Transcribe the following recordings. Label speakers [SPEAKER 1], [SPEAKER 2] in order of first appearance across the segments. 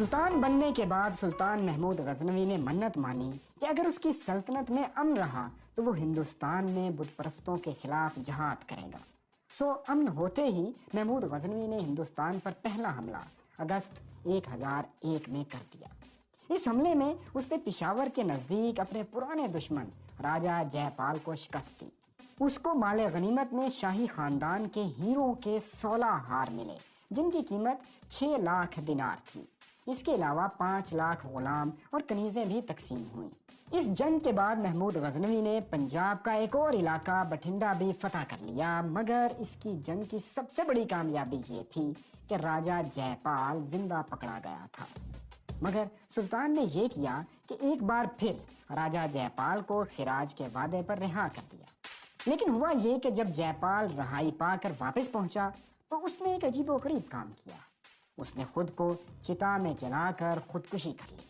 [SPEAKER 1] سلطان بننے کے بعد سلطان محمود غزنوی نے منت مانی کہ اگر اس کی سلطنت میں امن رہا تو وہ ہندوستان میں بت پرستوں کے خلاف جہاد کرے گا۔ امن ہوتے ہی محمود غزنوی نے ہندوستان پر پہلا حملہ اگست 1001 میں کر دیا۔ اس حملے میں اس نے پشاور کے نزدیک اپنے پرانے دشمن راجہ جے پال کو شکست دی۔ اس کو مال غنیمت میں شاہی خاندان کے ہیروں کے 16 ہار ملے جن کی قیمت 6 لاکھ دینار تھی۔ اس کے علاوہ 5 لاکھ غلام اور کنیزیں بھی تقسیم ہوئیں۔ اس جنگ کے بعد محمود غزنوی نے پنجاب کا ایک اور علاقہ بٹھنڈا بھی فتح کر لیا، مگر اس کی جنگ کی سب سے بڑی کامیابی یہ تھی کہ راجہ جے پال زندہ پکڑا گیا تھا۔ مگر سلطان نے یہ کیا کہ ایک بار پھر راجہ جے پال کو خراج کے وعدے پر رہا کر دیا۔ لیکن ہوا یہ کہ جب جے پال رہائی پا کر واپس پہنچا تو اس نے ایک عجیب و غریب کام کیا۔ اس نے خود کو چتا میں جلا کر خودکشی کر لی۔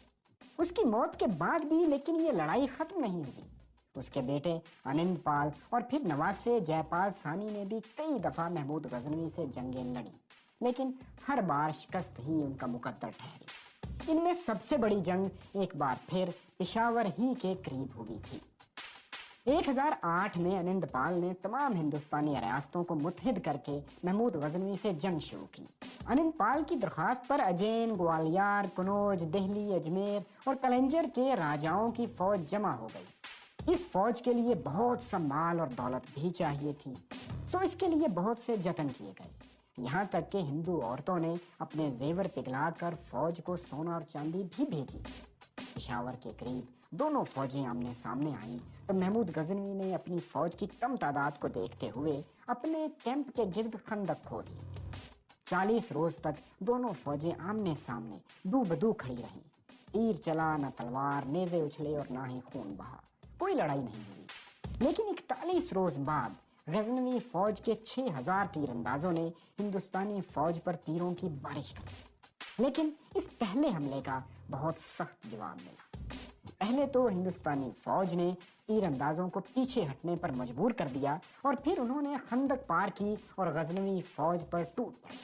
[SPEAKER 1] اس کی موت کے بعد بھی لیکن یہ لڑائی ختم نہیں ہوئی۔ اس کے بیٹے انند پال اور پھر نواسے جے پال ثانی نے بھی کئی دفعہ محمود غزنوی سے جنگیں لڑی، لیکن ہر بار شکست ہی ان کا مقدر ٹھہری۔ ان میں سب سے بڑی جنگ ایک بار پھر پشاور ہی کے قریب ہوئی تھی۔ 1008 میں انند پال نے تمام ہندوستانی ریاستوں کو متحد کر کے محمود غزنوی سے جنگ شروع کی۔ انند پال کی درخواست پر اجین، گوالیار، کنوج، دہلی، اجمیر اور کلنجر کے راجاؤں کی فوج جمع ہو گئی۔ اس فوج کے لیے بہت سا مال اور دولت بھی چاہیے تھی، اس کے لیے بہت سے جتن کیے گئے، یہاں تک کہ ہندو عورتوں نے اپنے زیور پگھلا کر فوج کو سونا اور چاندی بھی بھیجی۔ پشاور کے قریب دونوں فوجیں آمنے سامنے آئیں تو محمود غزنوی نے اپنی فوج کی کم تعداد کو دیکھتے ہوئے اپنے کیمپ کے گرد خندق کھودی۔ 40 روز تک دونوں فوجیں آمنے سامنے دو بدو کھڑی رہیں۔ تیر چلا نہ تلوار، نیزے اچھلے اور نہ ہی خون بہا، کوئی لڑائی نہیں ہوئی۔ لیکن 41 روز بعد غزنوی فوج کے 6000 تیر اندازوں نے ہندوستانی فوج پر تیروں کی بارش کر دی، لیکن اس پہلے حملے کا بہت سخت جواب ملا۔ پہلے تو ہندوستانی فوج نے تیر اندازوں کو پیچھے ہٹنے پر مجبور کر دیا اور پھر انہوں نے خندق پار کی اور غزنوی فوج پر ٹوٹ پڑی۔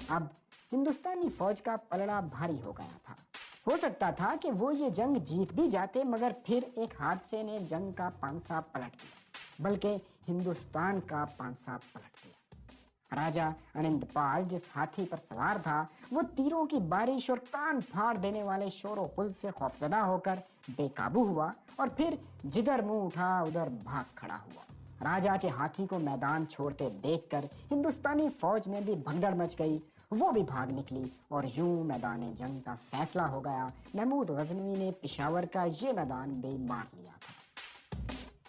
[SPEAKER 1] اب ہندوستانی فوج کا پلڑا بھاری ہو گیا تھا۔ ہو سکتا تھا کہ وہ یہ جنگ جیت بھی جاتے، مگر پھر ایک حادثے نے جنگ کا پانسا پلٹ دیا، بلکہ ہندوستان کا پانسا پلٹ دیا۔ راجہ انند پال جس ہاتھی پر سوار تھا وہ تیروں کی بارش اور کان پھاڑ دینے والے شور و غل سے خوفزدہ ہو کر بے قابو ہوا اور پھر جدھر منہ اٹھا ادھر بھاگ کھڑا ہوا۔ راجہ کے ہاتھی کو میدان چھوڑتے دیکھ کر ہندوستانی فوج میں بھی بھگدڑ مچ گئی، وہ بھی بھاگ نکلی اور یوں میدان جنگ کا فیصلہ ہو گیا۔ محمود غزنوی نے پشاور کا یہ میدان بے مار لیا تھا۔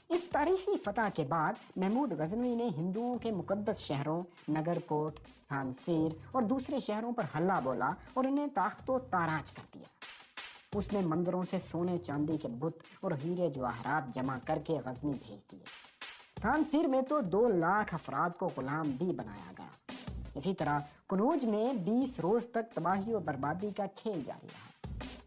[SPEAKER 1] اس تاریخی فتح کے بعد محمود غزنوی نے ہندوؤں کے مقدس شہروں نگر کوٹ، تھانسیر اور دوسرے شہروں پر حلہ بولا اور انہیں تاخت و تاراج کر دیا۔ اس نے مندروں سے سونے چاندی کے بت اور ہیرے جواہرات جمع کر کے غزنی بھیج دیے۔ تھانسیر میں تو 2 لاکھ افراد کو غلام بھی بنایا گیا۔ اسی طرح کنوج میں 20 روز تک تباہی و بربادی کا کھیل جاری رہا۔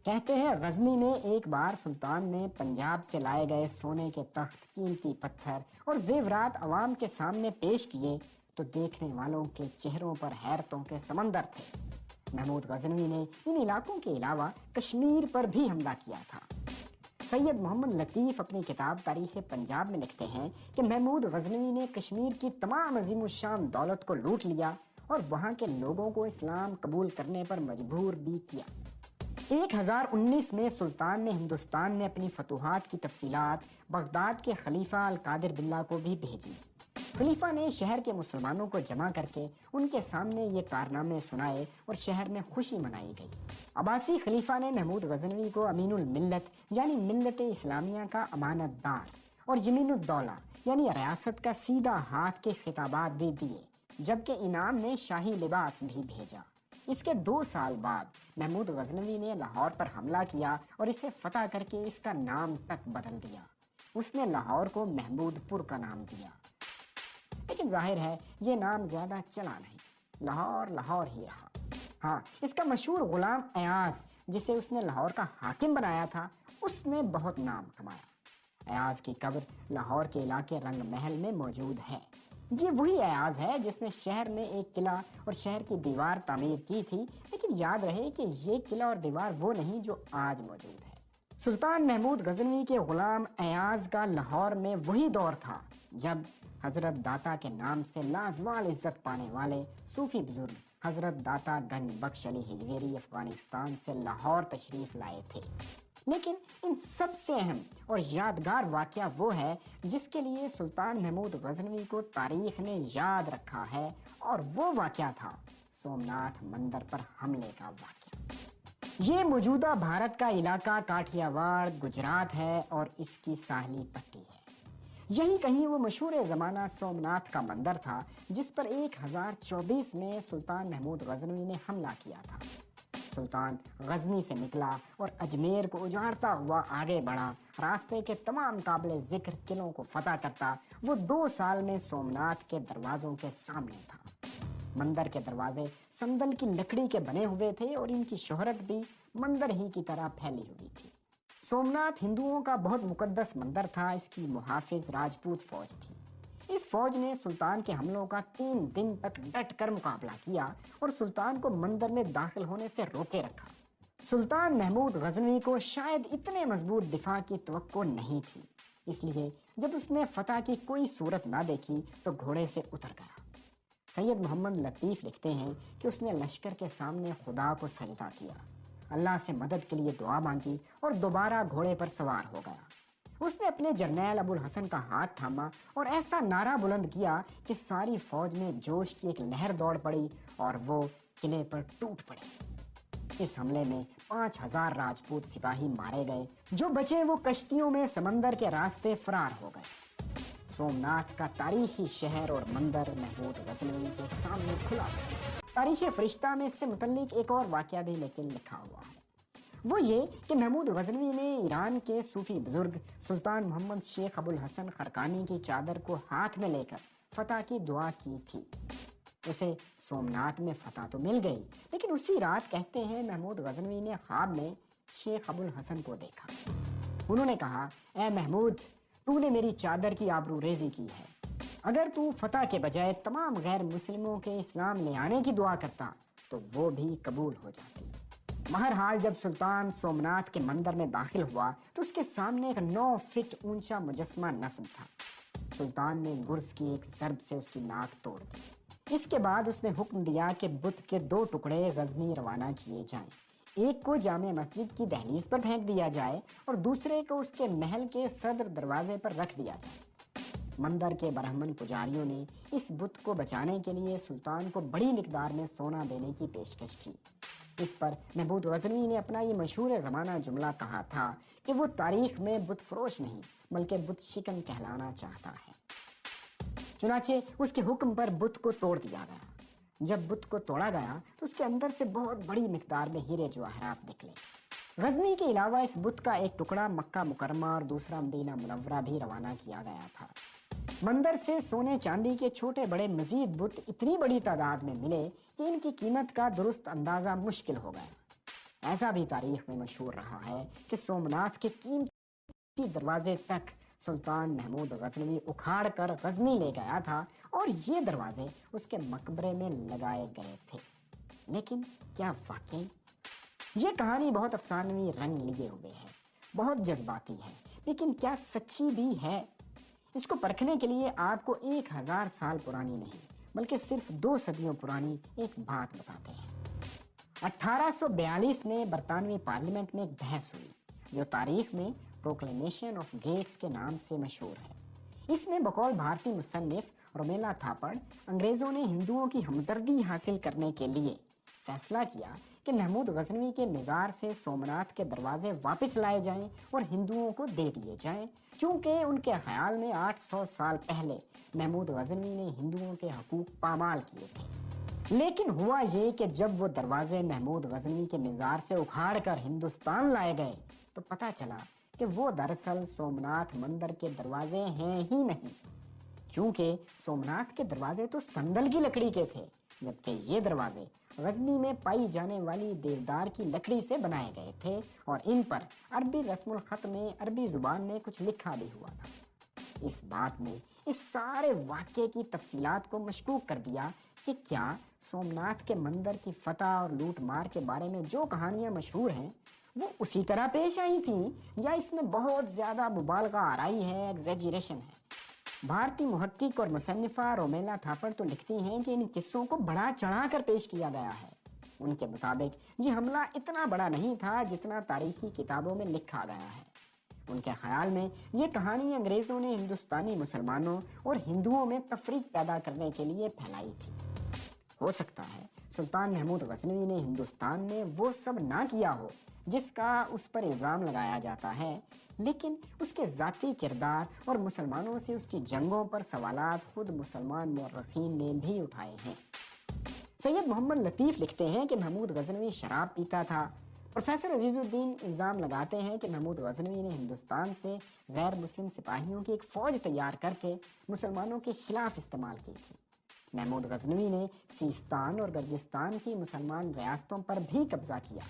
[SPEAKER 1] کہتے ہیں غزنی میں ایک بار سلطان نے پنجاب سے لائے گئے سونے کے تخت، قیمتی پتھر اور زیورات عوام کے سامنے پیش کیے تو دیکھنے والوں کے چہروں پر حیرتوں کے سمندر تھے۔ محمود غزنوی نے ان علاقوں کے علاوہ کشمیر پر بھی حملہ کیا تھا۔ سید محمد لطیف اپنی کتاب تاریخ پنجاب میں لکھتے ہیں کہ محمود غزنوی نے کشمیر کی تمام عظیم الشان دولت کو لوٹ لیا اور وہاں کے لوگوں کو اسلام قبول کرنے پر مجبور بھی کیا۔ 1019 میں سلطان نے ہندوستان میں اپنی فتوحات کی تفصیلات بغداد کے خلیفہ القادر باللہ کو بھی بھیجی۔ خلیفہ نے شہر کے مسلمانوں کو جمع کر کے ان کے سامنے یہ کارنامے سنائے اور شہر میں خوشی منائی گئی۔ عباسی خلیفہ نے محمود غزنوی کو امین الملت یعنی ملت اسلامیہ کا امانت دار اور یمین الدولہ یعنی ریاست کا سیدھا ہاتھ کے خطابات بھی دیے، جبکہ انعام میں شاہی لباس بھی بھیجا۔ اس کے 2 سال بعد محمود غزنوی نے لاہور پر حملہ کیا اور اسے فتح کر کے اس کا نام تک بدل دیا۔ اس نے لاہور کو محمود پور کا نام دیا، لیکن ظاہر ہے یہ نام زیادہ چلا نہیں، لاہور لاہور ہی رہا۔ ہاں، اس کا مشہور غلام ایاز جسے اس نے لاہور کا حاکم بنایا تھا، اس نے بہت نام کمایا۔ ایاز کی قبر لاہور کے علاقے رنگ محل میں موجود ہے۔ یہ وہی ایاز ہے جس نے شہر میں ایک قلعہ اور شہر کی دیوار تعمیر کی تھی، لیکن یاد رہے کہ یہ قلعہ اور دیوار وہ نہیں جو آج موجود ہے۔ سلطان محمود غزنوی کے غلام ایاز کا لاہور میں وہی دور تھا جب حضرت داتا کے نام سے لازوال عزت پانے والے صوفی بزرگ حضرت داتا گنج بخش علی ہجویری افغانستان سے لاہور تشریف لائے تھے۔ لیکن ان سب سے اہم اور یادگار واقعہ وہ ہے جس کے لیے سلطان محمود غزنوی کو تاریخ نے یاد رکھا ہے، اور وہ واقعہ تھا سومناتھ مندر پر حملے کا واقعہ۔ یہ موجودہ بھارت کا علاقہ کاٹھیا واڑ گجرات ہے اور اس کی ساحلی پٹی ہے۔ یہی کہیں وہ مشہور زمانہ سومناتھ کا مندر تھا جس پر 1024 میں سلطان محمود غزنوی نے حملہ کیا تھا۔ سلطان غزنی سے نکلا اور اجمیر کو اجاڑتا ہوا آگے بڑھا، راستے کے تمام قابل ذکر قلعوں کو فتح کرتا وہ 2 سال میں سومناتھ کے دروازوں کے سامنے تھا۔ مندر کے دروازے سندل کی لکڑی کے بنے ہوئے تھے اور ان کی شہرت بھی مندر ہی کی طرح پھیلی ہوئی تھی۔ سومناتھ ہندوؤں کا بہت مقدس مندر تھا، اس کی محافظ راجپوت فوج تھی۔ اس فوج نے سلطان کے حملوں کا 3 دن تک ڈٹ کر مقابلہ کیا اور سلطان کو مندر میں داخل ہونے سے روکے رکھا۔ سلطان محمود غزنوی کو شاید اتنے مضبوط دفاع کی توقع نہیں تھی، اس لیے جب اس نے فتح کی کوئی صورت نہ دیکھی تو گھوڑے سے اتر گیا۔ سید محمد لطیف لکھتے ہیں کہ اس نے لشکر کے سامنے خدا کو سجدہ کیا، اللہ سے مدد کے لیے دعا مانگی اور دوبارہ گھوڑے پر سوار ہو گیا۔ اس نے اپنے جرنیل ابو الحسن کا ہاتھ تھاما اور ایسا نعرہ بلند کیا کہ ساری فوج میں جوش کی ایک لہر دوڑ پڑی اور وہ قلعے پر ٹوٹ پڑے۔ اس حملے میں 5000 راجپوت سپاہی مارے گئے، جو بچے وہ کشتیوں میں سمندر کے راستے فرار ہو گئے۔ سومناتھ کا تاریخی شہر اور مندر محمود غزنوی کے سامنے کھلا ہے۔ تاریخ فرشتہ میں اس سے متعلق ایک اور واقعہ بھی لیکن لکھا ہوا ہے، وہ یہ کہ محمود غزنوی نے ایران کے صوفی بزرگ سلطان محمد شیخ ابو الحسن خرقانی کی چادر کو ہاتھ میں لے کر فتح کی دعا کی تھی۔ اسے سومناتھ میں فتح تو مل گئی، لیکن اسی رات کہتے ہیں محمود غزنوی نے خواب میں شیخ ابو الحسن کو دیکھا۔ انہوں نے کہا، اے محمود، تو نے میری چادر کی آبرو ریزی کی ہے۔ اگر تو فتح کے بجائے تمام غیر مسلموں کے اسلام لے آنے کی دعا کرتا تو وہ بھی قبول ہو جاتی۔ بہرحال جب سلطان سومناتھ کے مندر میں داخل ہوا تو اس کے سامنے ایک 9 فٹ اونچا مجسمہ نصب تھا۔ سلطان نے گرز کی ایک ضرب سے اس کی ناک توڑ دی۔ اس کے بعد اس نے حکم دیا کہ بت کے 2 ٹکڑے غزنی روانہ کیے جائیں، ایک کو جامع مسجد کی دہلیز پر پھینک دیا جائے اور دوسرے کو اس کے محل کے صدر دروازے پر رکھ دیا جائے۔ مندر کے برہمن پجاریوں نے اس بت کو بچانے کے لیے سلطان کو بڑی مقدار میں سونا دینے کی پیشکش کی۔ اس پر محمود غزنوی نے اپنا یہ مشہور زمانہ جملہ کہا تھا کہ وہ تاریخ میں بت فروش نہیں بلکہ بت شکن کہلانا چاہتا ہے۔ چنانچہ اس کے حکم پر بت کو توڑ دیا گیا۔ جب بت کو توڑا گیا تو اس کے اندر سے بہت بڑی مقدار میں ہیرے جواہرات نکلے۔ غزنی کے علاوہ اس بت کا ایک ٹکڑا مکہ مکرمہ اور دوسرا مدینہ منورہ بھی روانہ کیا گیا تھا۔ مندر سے سونے چاندی کے چھوٹے بڑے مزید بت اتنی بڑی تعداد میں ملے کہ ان کی قیمت کا درست اندازہ مشکل ہو گیا۔ ایسا بھی تاریخ میں مشہور رہا ہے کہ سومناتھ کے قیمتی دروازے تک سلطان محمود غزنوی اکھاڑ کر غزنی لے گیا تھا اور یہ دروازے اس کے مقبرے میں لگائے گئے تھے۔ لیکن کیا واقعی؟ یہ کہانی بہت افسانوی رنگ لیے ہوئے ہے، بہت جذباتی ہے، لیکن کیا سچی بھی ہے؟ اس کو پرکھنے کے لیے آپ کو 1000 سال پرانی نہیں بلکہ صرف 2 صدیوں پرانی ایک بات بتاتے ہیں۔ 1842 میں برطانوی پارلیمنٹ میں ایک بحث ہوئی جو تاریخ میں پروکلیمیشن آف گیٹس کے نام سے مشہور ہے۔ اس میں بقول بھارتی مصنف رومیلا تھاپڑ انگریزوں نے ہندوؤں کی ہمدردی حاصل کرنے کے لیے فیصلہ کیا کہ محمود غزنوی کے مزار سے سومناتھ کے دروازے واپس لائے جائیں اور ہندوؤں کو دے دیے جائیں، کیونکہ ان کے خیال میں 800 سال پہلے محمود غزنوی نے ہندوؤں کے حقوق پامال کیے تھے۔ لیکن ہوا یہ کہ جب وہ دروازے محمود غزنوی کے مزار سے اکھاڑ کر ہندوستان لائے گئے تو پتہ چلا کہ وہ دراصل سومناتھ مندر کے دروازے ہیں ہی نہیں، کیونکہ سومناتھ کے دروازے تو سندل کی لکڑی کے تھے، جبکہ یہ دروازے غزنی میں پائی جانے والی دیودار کی لکڑی سے بنائے گئے تھے اور ان پر عربی رسم الخط میں عربی زبان میں کچھ لکھا بھی ہوا تھا۔ اس بات میں اس سارے واقعے کی تفصیلات کو مشکوک کر دیا کہ کیا سومناتھ کے مندر کی فتح اور لوٹ مار کے بارے میں جو کہانیاں مشہور ہیں وہ اسی طرح پیش آئی تھیں یا اس میں بہت زیادہ مبالغہ آرائی ہے، ایگزیجریشن ہے۔ بھارتی محقق اور مصنفہ رومیلا تھاپڑ تو لکھتی ہیں کہ ان قصوں کو بڑا چڑھا کر پیش کیا گیا ہے۔ ان کے مطابق یہ حملہ اتنا بڑا نہیں تھا جتنا تاریخی کتابوں میں لکھا گیا ہے۔ ان کے خیال میں یہ کہانی انگریزوں نے ہندوستانی مسلمانوں اور ہندوؤں میں تفریق پیدا کرنے کے لیے پھیلائی تھی۔ ہو سکتا ہے سلطان محمود غزنوی نے ہندوستان میں وہ سب نہ کیا ہو جس کا اس پر الزام لگایا جاتا ہے، لیکن اس کے ذاتی کردار اور مسلمانوں سے اس کی جنگوں پر سوالات خود مسلمان مورخین نے بھی اٹھائے ہیں۔ سید محمد لطیف لکھتے ہیں کہ محمود غزنوی شراب پیتا تھا۔ پروفیسر عزیز الدین الزام لگاتے ہیں کہ محمود غزنوی نے ہندوستان سے غیر مسلم سپاہیوں کی ایک فوج تیار کر کے مسلمانوں کے خلاف استعمال کی تھی۔ محمود غزنوی نے سیستان اور گرجستان کی مسلمان ریاستوں پر بھی قبضہ کیا،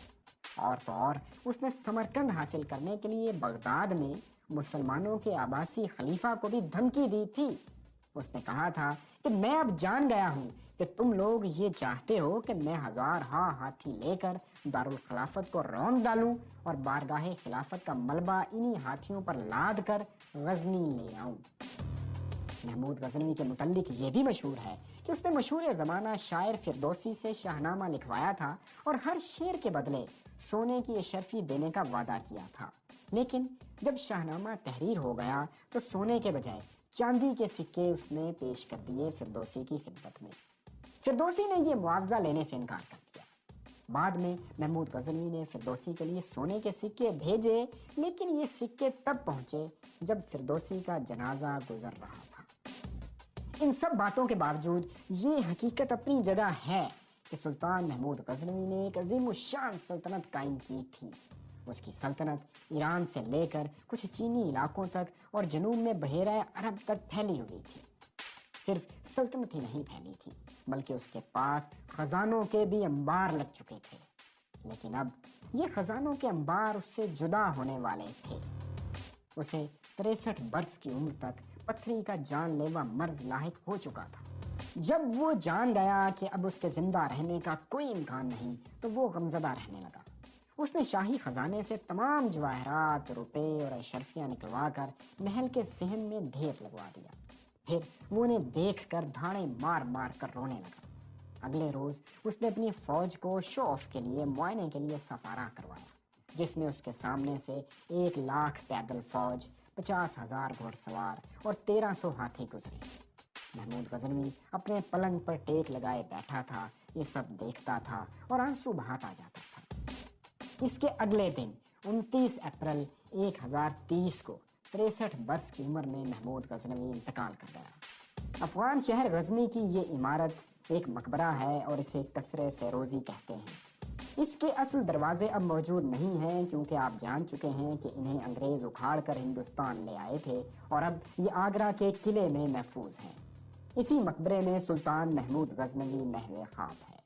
[SPEAKER 1] اور تو اور اس نے سمرقند حاصل کرنے کے لیے بغداد میں مسلمانوں کے عباسی خلیفہ کو بھی دھمکی دی تھی۔ اس نے کہا تھا کہ میں اب جان گیا ہوں کہ تم لوگ یہ چاہتے ہو کہ میں 1000 ہاتھی لے کر دارالخلافت کو رون ڈالوں اور بارگاہ خلافت کا ملبہ انہی ہاتھیوں پر لاد کر غزنی لے آؤں۔ محمود غزنوی کے متعلق یہ بھی مشہور ہے کہ اس نے مشہور زمانہ شاعر فردوسی سے شاہنامہ لکھوایا تھا اور ہر شعر کے بدلے سونے کی اشرفی دینے کا وعدہ کیا تھا، لیکن جب شاہنامہ تحریر ہو گیا تو سونے کے بجائے چاندی کے سکے اس نے پیش کر دیے فردوسی کی خدمت میں۔ فردوسی نے یہ معاوضہ لینے سے انکار کر دیا۔ بعد میں محمود غزنوی نے فردوسی کے لیے سونے کے سکے بھیجے، لیکن یہ سکے تب پہنچے جب فردوسی کا جنازہ گزر رہا تھا۔ ان سب باتوں کے باوجود یہ حقیقت اپنی جگہ ہے کہ سلطان محمود غزنوی نے ایک عظیم الشان سلطنت قائم کی تھی۔ اس کی سلطنت ایران سے لے کر کچھ چینی علاقوں تک اور جنوب میں بحیرہ عرب تک پھیلی ہوئی تھی۔ صرف سلطنت ہی نہیں پھیلی تھی بلکہ اس کے پاس خزانوں کے بھی انبار لگ چکے تھے، لیکن اب یہ خزانوں کے انبار اس سے جدا ہونے والے تھے۔ اسے 63 برس کی عمر تک پتھری کا جان لیوا مرض لاحق ہو چکا تھا۔ جب وہ جان گیا کہ اب اس کے زندہ رہنے کا کوئی امکان نہیں تو وہ غمزدہ رہنے لگا۔ اس نے شاہی خزانے سے تمام جواہرات، روپے اور اشرفیاں نکلوا کر محل کے صحن میں ڈھیر لگوا دیا۔ پھر وہ انہیں دیکھ کر دھاڑے مار مار کر رونے لگا۔ اگلے روز اس نے اپنی فوج کو شو آف کے لیے معائنے کے لیے سفارہ کروایا، جس میں اس کے سامنے سے 1,00,000 پیدل فوج، 50,000 گھوڑ سوار اور 1300 ہاتھی گزرے۔ محمود غزنوی اپنے پلنگ پر ٹیک لگائے بیٹھا تھا، یہ سب دیکھتا تھا اور آنسو بہاتا جاتا تھا۔ اس کے اگلے دن 29 اپریل 1030 کو 63 برس کی عمر میں محمود غزنوی انتقال کر گیا۔ افغان شہر غزنی کی یہ عمارت ایک مقبرہ ہے اور اسے قصر فیروزی کہتے ہیں۔ اس کے اصل دروازے اب موجود نہیں ہیں کیونکہ آپ جان چکے ہیں کہ انہیں انگریز اکھاڑ کر ہندوستان لے آئے تھے اور اب یہ آگرہ کے قلعے میں محفوظ ہیں۔ اسی مقبرے میں سلطان محمود غزنوی محو خواب ہے۔